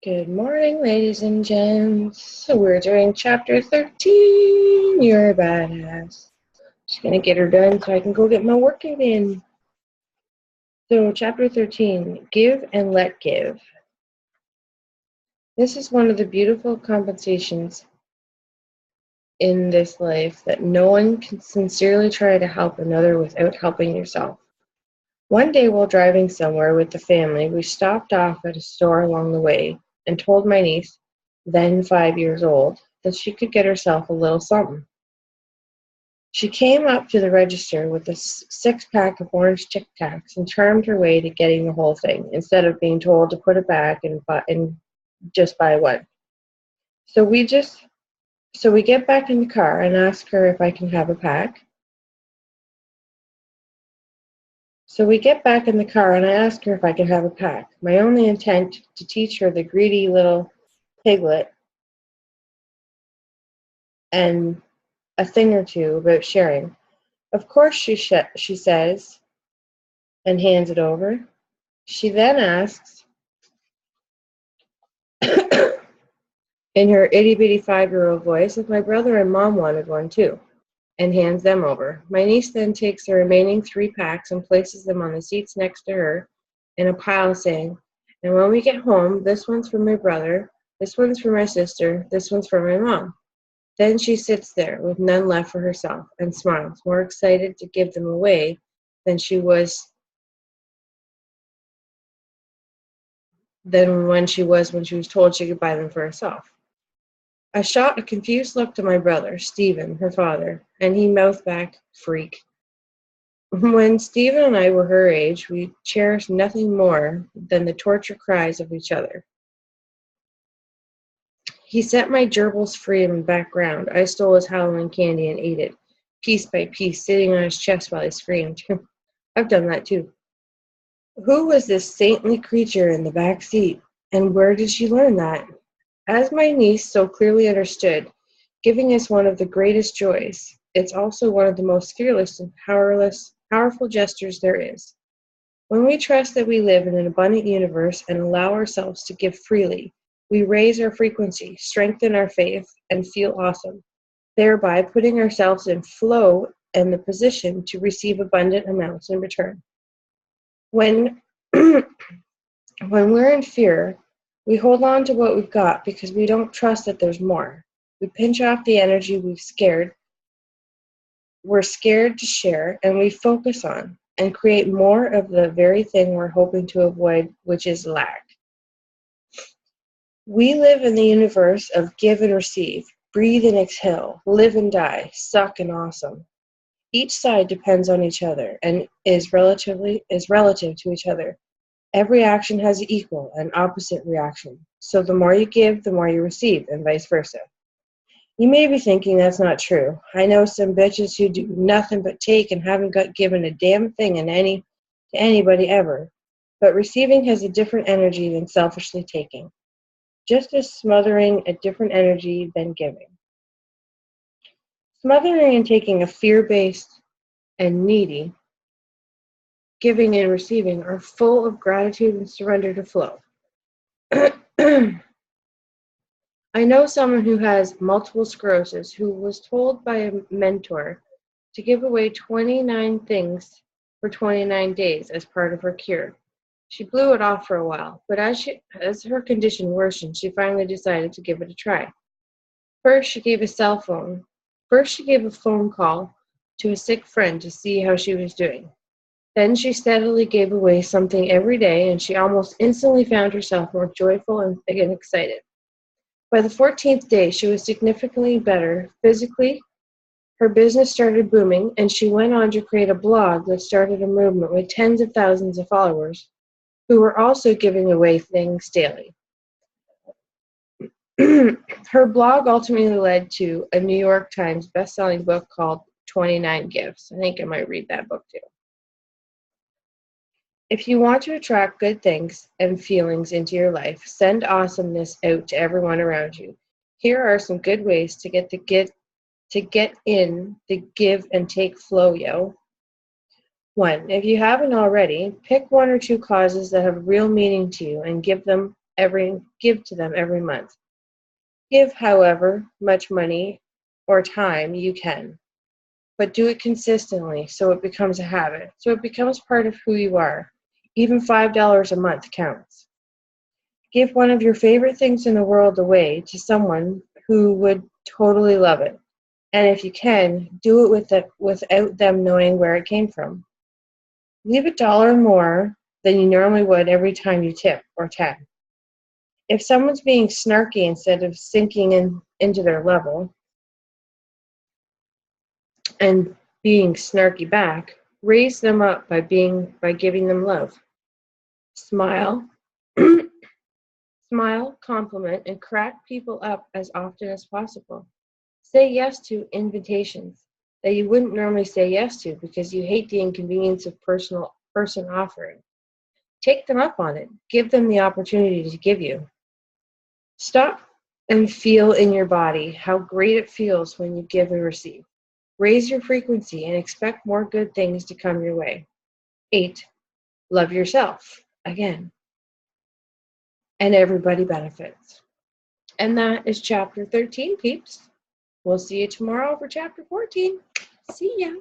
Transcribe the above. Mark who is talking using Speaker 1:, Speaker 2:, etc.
Speaker 1: Good morning, ladies and gents. So we're doing chapter 13. You're a badass. Just gonna get her done so I can go get my workout in. So, chapter 13, Give and Let Give. This is one of the beautiful compensations in this life that no one can sincerely try to help another without helping yourself. One day while driving somewhere with the family, we stopped off at a store along the way and told my niece, then 5 years old, that she could get herself a little something. She came up to the register with a six-pack of orange Tic Tacs and charmed her way to getting the whole thing, instead of being told to put it back and just buy one. So we get back in the car and ask her if I can have a pack. So we get back in the car and I ask her if I can have a pack, my only intent to teach her, the greedy little piglet, and a thing or two about sharing. Of course, she says, and hands it over. She then asks, in her itty-bitty 5-year-old voice, if my brother and mom wanted one too, and hands them over. My niece then takes the remaining 3 packs and places them on the seats next to her in a pile, saying, and when we get home, this one's for my brother, this one's for my sister, this one's for my mom. Then she sits there with none left for herself and smiles, more excited to give them away than when she was told she could buy them for herself. I shot a confused look to my brother, Stephen, her father, and he mouthed back, freak. When Stephen and I were her age, we cherished nothing more than the torture cries of each other. He set my gerbils free in the background. I stole his Halloween candy and ate it, piece by piece, sitting on his chest while he screamed. I've done that too. Who was this saintly creature in the back seat, and where did she learn that? As my niece so clearly understood, giving is one of the greatest joys. It's also one of the most fearless and powerful gestures there is. When we trust that we live in an abundant universe and allow ourselves to give freely, we raise our frequency, strengthen our faith, and feel awesome, thereby putting ourselves in flow and the position to receive abundant amounts in return. When we're in fear, we hold on to what we've got because we don't trust that there's more. We pinch off the energy we're scared to share, and we focus on and create more of the very thing we're hoping to avoid, which is lack. We live in the universe of give and receive, breathe and exhale, live and die, suck and awesome. Each side depends on each other and is relative to each other. Every action has an equal and opposite reaction. So the more you give, the more you receive, and vice versa. You may be thinking that's not true. I know some bitches who do nothing but take and haven't got given a damn thing to anybody ever. But receiving has a different energy than selfishly taking. Just as smothering a different energy than giving. Smothering and taking are fear-based and needy. Giving and receiving are full of gratitude and surrender to flow. I know someone who has multiple sclerosis who was told by a mentor to give away 29 things for 29 days as part of her cure. She blew it off for a while, but as her condition worsened, she finally decided to give it a try. First, she gave a phone call to a sick friend to see how she was doing. Then she steadily gave away something every day, and she almost instantly found herself more joyful and excited. By the 14th day, she was significantly better physically. Her business started booming, and she went on to create a blog that started a movement with tens of thousands of followers who were also giving away things daily. Her blog ultimately led to a New York Times best-selling book called 29 Gifts. I think I might read that book too. If you want to attract good things and feelings into your life, send awesomeness out to everyone around you. Here are some good ways to get in the give and take flow, yo. 1. If you haven't already, pick 1 or 2 causes that have real meaning to you and give them give to them every month. Give however much money or time you can, but do it consistently so it becomes a habit, so it becomes part of who you are. Even $5 a month counts. Give one of your favorite things in the world away to someone who would totally love it. And if you can, do it without them knowing where it came from. Leave $1 more than you normally would every time you tip, or 10. If someone's being snarky instead of sinking into their level and being snarky back, raise them up by giving them love. Smile, smile, compliment, and crack people up as often as possible. Say yes to invitations that you wouldn't normally say yes to because you hate the inconvenience of person offering. Take them up on it. Give them the opportunity to give you. Stop and feel in your body how great it feels when you give and receive. Raise your frequency and expect more good things to come your way. 8. Love yourself. Again. And everybody benefits. And that is chapter 13, peeps. We'll see you tomorrow for chapter 14. See ya.